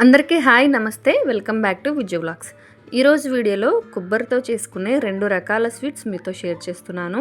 అందరికీ హాయ్ నమస్తే welcome back to Vijay vlogs. ఈరోజు వీడియోలో కొబ్బరితో చేసుకునే 2 రకాల స్వీట్స్ మీతో షేర్ చేస్తున్నాను.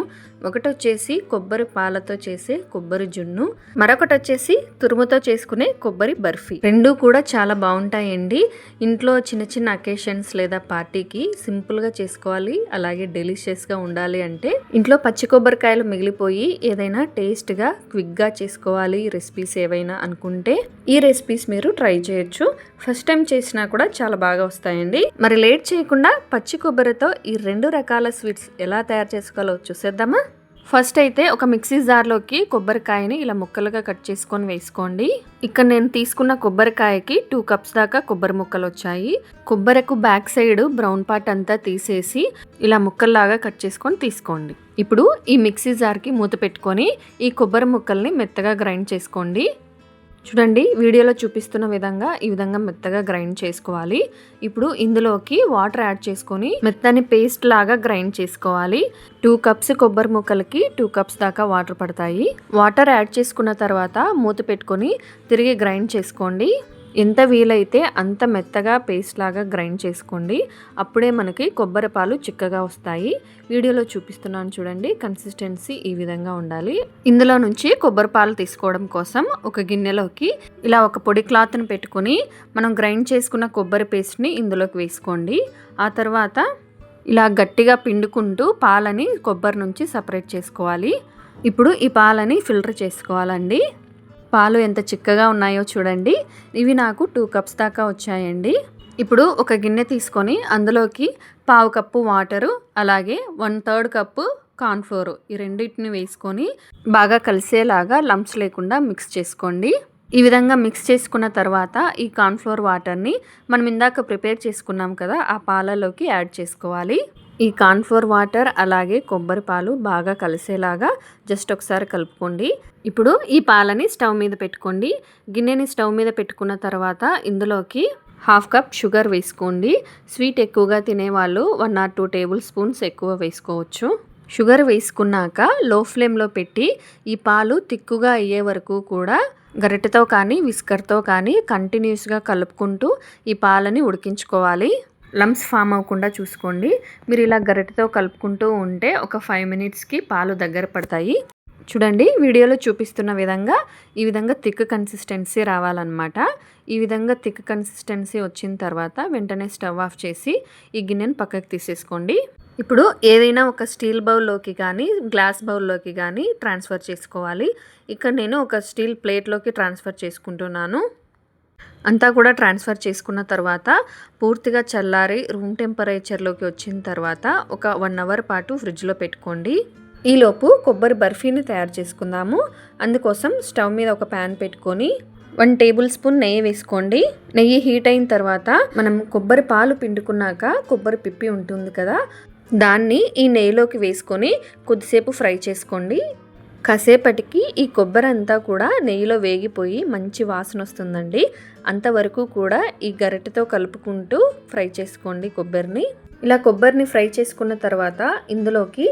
ఒకటి వచ్చేసి కొబ్బరి పాలతో చేసే కొబ్బరి జున్ను, మరొకటి వచ్చేసి తురుముతో చేసుకునే కొబ్బరి బర్ఫీ. రెండు కూడా చాలా బాగుంటాయండి. ఇంట్లో చిన్న చిన్న అకేషన్స్ లేదా పార్టీకి సింపుల్గా చేసుకోవాలి, అలాగే డెలిషియస్గా ఉండాలి అంటే ఇంట్లో పచ్చి కొబ్బరికాయలు మిగిలిపోయి ఏదైనా టేస్ట్గా క్విక్గా చేసుకోవాలి రెసిపీస్ ఏవైనా అనుకుంటే ఈ రెసిపీస్ మీరు ట్రై చేయొచ్చు. ఫస్ట్ టైం చేసినా కూడా చాలా బాగా వస్తాయండి. మరి లేట్ చేయకుండా పచ్చి కొబ్బరితో ఈ 2 రకాల స్వీట్స్ ఎలా తయారు చేసుకోవాలో చూసేద్దామా. ఫస్ట్ అయితే ఒక మిక్సీ జార్లోకి కొబ్బరికాయని ఇలా ముక్కలుగా కట్ చేసుకొని వేసుకోండి. ఇక్కడ నేను తీసుకున్న కొబ్బరికాయకి 2 కప్స్ దాకా కొబ్బరి ముక్కలు వచ్చాయి. కొబ్బరికి బ్యాక్ సైడ్ బ్రౌన్ పార్ట్ అంతా తీసేసి ఇలా ముక్కల్లాగా కట్ చేసుకొని తీసుకోండి. ఇప్పుడు ఈ మిక్సీ జార్కి మూత పెట్టుకొని ఈ కొబ్బరి ముక్కల్ని మెత్తగా గ్రైండ్ చేసుకోండి. చూడండి, వీడియోలో చూపిస్తున్న విధంగా ఈ విధంగా మెత్తగా గ్రైండ్ చేసుకోవాలి. ఇప్పుడు ఇందులోకి వాటర్ యాడ్ చేసుకొని మెత్తని పేస్ట్ లాగా గ్రైండ్ చేసుకోవాలి. 2 కప్స్ కొబ్బరి ముక్కలకి 2 కప్స్ దాకా వాటర్ పడతాయి. వాటర్ యాడ్ చేసుకున్న తర్వాత మూత పెట్టుకొని తిరిగి గ్రైండ్ చేసుకోండి. ఎంత వీలైతే అంత మెత్తగా పేస్ట్ లాగా గ్రైండ్ చేసుకోండి. అప్పుడే మనకి కొబ్బరి పాలు చిక్కగా వస్తాయి. వీడియోలో చూపిస్తున్నాను చూడండి, కన్సిస్టెన్సీ ఈ విధంగా ఉండాలి. ఇందులో నుంచి కొబ్బరి పాలు తీసుకోవడం కోసం ఒక గిన్నెలోకి ఇలా ఒక పొడి క్లాత్ని పెట్టుకొని మనం గ్రైండ్ చేసుకున్న కొబ్బరి పేస్ట్ని ఇందులోకి వేసుకోండి. ఆ తర్వాత ఇలా గట్టిగా పిండుకుంటూ పాలని కొబ్బరి నుంచి సపరేట్ చేసుకోవాలి. ఇప్పుడు ఈ పాలని ఫిల్టర్ చేసుకోవాలండి. పాలు ఎంత చిక్కగా ఉన్నాయో చూడండి. ఇవి నాకు 2 కప్స్ దాకా వచ్చాయండి. ఇప్పుడు ఒక గిన్నె తీసుకొని అందులోకి 1/2 కప్పు వాటరు, అలాగే 1/3 కప్పు కార్న్ఫ్లోర్, ఈ రెండింటిని వేసుకొని బాగా కలిసేలాగా లంప్స్ లేకుండా మిక్స్ చేసుకోండి. ఈ విధంగా మిక్స్ చేసుకున్న తర్వాత ఈ కార్న్ఫ్లోర్ వాటర్ని మనం ఇందాక ప్రిపేర్ చేసుకున్నాం కదా, ఆ పాలలోకి యాడ్ చేసుకోవాలి. ఈ కార్న్ఫ్లోర్ వాటర్ అలాగే కొబ్బరి పాలు బాగా కలిసేలాగా జస్ట్ ఒకసారి కలుపుకోండి. ఇప్పుడు ఈ పాలని స్టవ్ మీద పెట్టుకోండి. గిన్నెని స్టవ్ మీద పెట్టుకున్న తర్వాత ఇందులోకి 1/2 కప్ షుగర్ వేసుకోండి. స్వీట్ ఎక్కువగా తినేవాళ్ళు 1 or 2 టేబుల్ స్పూన్స్ ఎక్కువ వేసుకోవచ్చు. షుగర్ వేసుకున్నాక లో ఫ్లేమ్లో పెట్టి ఈ పాలు తిక్కుగా అయ్యే వరకు కూడా గరిటెతో కానీ విస్కర్తో కానీ కంటిన్యూస్గా కలుపుకుంటూ ఈ పాలని ఉడికించుకోవాలి. లంప్స్ ఫామ్ అవ్వకుండా చూసుకోండి. మీరు ఇలా గరిటెతో కలుపుకుంటూ ఉంటే ఒక 5 మినిట్స్కి పాలు దగ్గర పడతాయి. చూడండి, వీడియోలో చూపిస్తున్న విధంగా ఈ విధంగా థిక్ కన్సిస్టెన్సీ రావాలన్నమాట. ఈ విధంగా థిక్ కన్సిస్టెన్సీ వచ్చిన తర్వాత వెంటనే స్టవ్ ఆఫ్ చేసి ఈ గిన్నెని పక్కకు తీసేసుకోండి. ఇప్పుడు ఏదైనా ఒక స్టీల్ బౌల్లోకి కానీ గ్లాస్ బౌల్లోకి కానీ ట్రాన్స్ఫర్ చేసుకోవాలి. ఇక్కడ నేను ఒక స్టీల్ ప్లేట్లోకి ట్రాన్స్ఫర్ చేసుకుంటున్నాను. అంతా కూడా ట్రాన్స్ఫర్ చేసుకున్న తర్వాత పూర్తిగా చల్లారి రూమ్ టెంపరేచర్లోకి వచ్చిన తర్వాత ఒక 1 అవర్ పాటు ఫ్రిడ్జ్లో పెట్టుకోండి. ఈలోపు కొబ్బరి బర్ఫీని తయారు చేసుకుందాము. అందుకోసం స్టవ్ మీద ఒక ప్యాన్ పెట్టుకొని 1 టేబుల్ స్పూన్ నెయ్యి వేసుకోండి. నెయ్యి హీట్ అయిన తర్వాత మనం కొబ్బరి పాలు పిండుకున్నాక కొబ్బరి పిప్పి ఉంటుంది కదా, దాన్ని ఈ నెయ్యిలోకి వేసుకొని కొద్దిసేపు ఫ్రై చేసుకోండి. కాసేపటికి ఈ కొబ్బరి అంతా కూడా నెయ్యిలో వేగిపోయి మంచి వాసన వస్తుందండి. అంతవరకు కూడా ఈ గరిటెతో కలుపుకుంటూ ఫ్రై చేసుకోండి కొబ్బరిని. ఇలా కొబ్బరిని ఫ్రై చేసుకున్న తర్వాత ఇందులోకి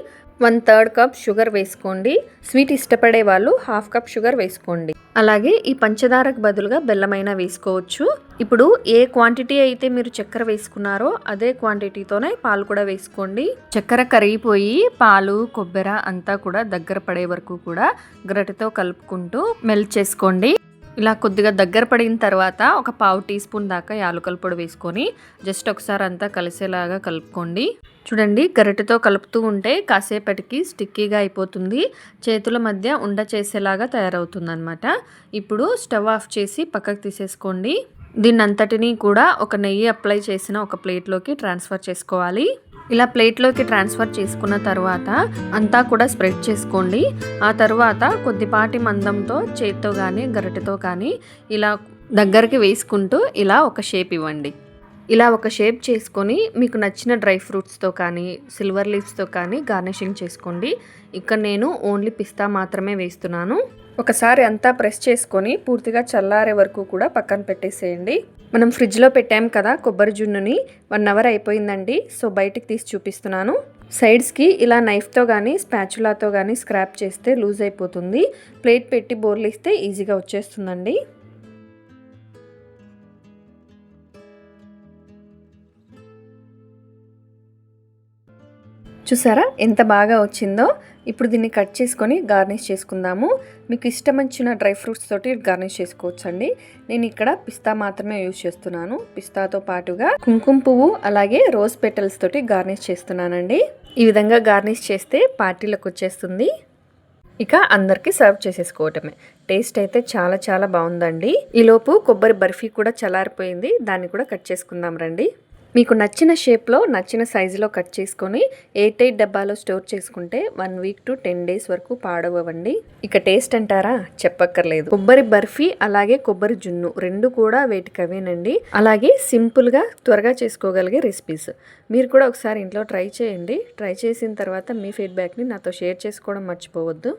1/3 కప్ షుగర్ వేసుకోండి. స్వీట్ ఇష్టపడే వాళ్ళు 1/2 కప్ షుగర్ వేసుకోండి. అలాగే ఈ పంచదారకు బదులుగా బెల్లమైనా వేసుకోవచ్చు. ఇప్పుడు ఏ క్వాంటిటీ అయితే మీరు చక్కెర వేసుకున్నారో అదే క్వాంటిటీతోనే పాలు కూడా వేసుకోండి. చక్కెర కరిగిపోయి పాలు కొబ్బరి అంతా కూడా దగ్గర పడే వరకు కూడా గరిటెతో కలుపుకుంటూ మెల్ట్ చేసుకోండి. ఇలా కొద్దిగా దగ్గర పడిన తర్వాత ఒక 1/2 టీ స్పూన్ దాకా యాలకుల పొడి వేసుకొని జస్ట్ ఒకసారి అంతా కలిసేలాగా కలుపుకోండి. చూడండి, గరిటెతో కలుపుతూ ఉంటే కాసేపటికి స్టిక్కీగా అయిపోతుంది, చేతుల మధ్య ఉండ చేసేలాగా తయారవుతుంది అనమాట. ఇప్పుడు స్టవ్ ఆఫ్ చేసి పక్కకు తీసేసుకోండి. దీన్ని అంతటినీ కూడా ఒక నెయ్యి అప్లై చేసిన ఒక ప్లేట్లోకి ట్రాన్స్ఫర్ చేసుకోవాలి. ఇలా ప్లేట్లోకి ట్రాన్స్ఫర్ చేసుకున్న తర్వాత అంతా కూడా స్ప్రెడ్ చేసుకోండి. ఆ తర్వాత కొద్దిపాటి మందంతో చేత్తో కానీ గరిటెతో కానీ ఇలా దగ్గరికి వేసుకుంటూ ఇలా ఒక షేప్ ఇవ్వండి. ఇలా ఒక షేప్ చేసుకొని మీకు నచ్చిన డ్రై ఫ్రూట్స్తో కానీ సిల్వర్ లీవ్స్తో కానీ గార్నిషింగ్ చేసుకోండి. ఇక్కడ నేను ఓన్లీ పిస్తా మాత్రమే వేస్తున్నాను. ఒకసారి అంతా ప్రెస్ చేసుకొని పూర్తిగా చల్లారే వరకు కూడా పక్కన పెట్టేసేయండి. మనం ఫ్రిడ్జ్లో పెట్టాం కదా కొబ్బరి జున్నుని, 1 అవర్ అయిపోయిందండి. సో బయటికి తీసి చూపిస్తున్నాను. సైడ్స్కి ఇలా నైఫ్తో కానీ స్పాచులాతో కానీ స్క్రాప్ చేస్తే లూజ్ అయిపోతుంది. ప్లేట్ పెట్టి బోర్లిస్తే ఈజీగా వచ్చేస్తుందండి. చూసారా ఎంత బాగా వచ్చిందో. ఇప్పుడు దీన్ని కట్ చేసుకొని గార్నిష్ చేసుకుందాము. మీకు ఇష్టం వచ్చిన డ్రై ఫ్రూట్స్ తోటి గార్నిష్ చేసుకోవచ్చండి. నేను ఇక్కడ పిస్తా మాత్రమే యూజ్ చేస్తున్నాను. పిస్తాతో పాటుగా కుంకుమ పువ్వు అలాగే రోజ్ పెటల్స్ తోటి గార్నిష్ చేస్తున్నానండి. ఈ విధంగా గార్నిష్ చేస్తే పార్టీలకు వచ్చేస్తుంది. ఇక అందరికీ సర్వ్ చేసేసుకోవటమే. టేస్ట్ అయితే చాలా చాలా బాగుందండి. ఈలోపు కొబ్బరి బర్ఫీ కూడా చల్లారిపోయింది. దాన్ని కూడా కట్ చేసుకుందాం రండి. మీకు నచ్చిన షేప్లో నచ్చిన సైజులో కట్ చేసుకొని 8 డబ్బాలో స్టోర్ చేసుకుంటే 1 వీక్ టు 10 డేస్ వరకు పాడవండి. ఇక టేస్ట్ అంటారా, చెప్పక్కర్లేదు. కొబ్బరి బర్ఫీ అలాగే కొబ్బరి జున్ను రెండు కూడా వేటికవేనండి. అలాగే సింపుల్గా త్వరగా చేసుకోగలిగే రెసిపీస్. మీరు కూడా ఒకసారి ఇంట్లో ట్రై చేయండి. ట్రై చేసిన తర్వాత మీ ఫీడ్బ్యాక్ని నాతో షేర్ చేసుకోవడం మర్చిపోవద్దు.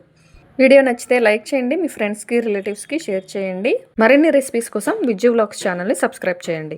వీడియో నచ్చితే లైక్ చేయండి. మీ ఫ్రెండ్స్కి రిలేటివ్స్కి షేర్ చేయండి. మరిన్ని రెసిపీస్ కోసం విజ్జు వ్లాగ్స్ ఛానల్ని సబ్స్క్రైబ్ చేయండి.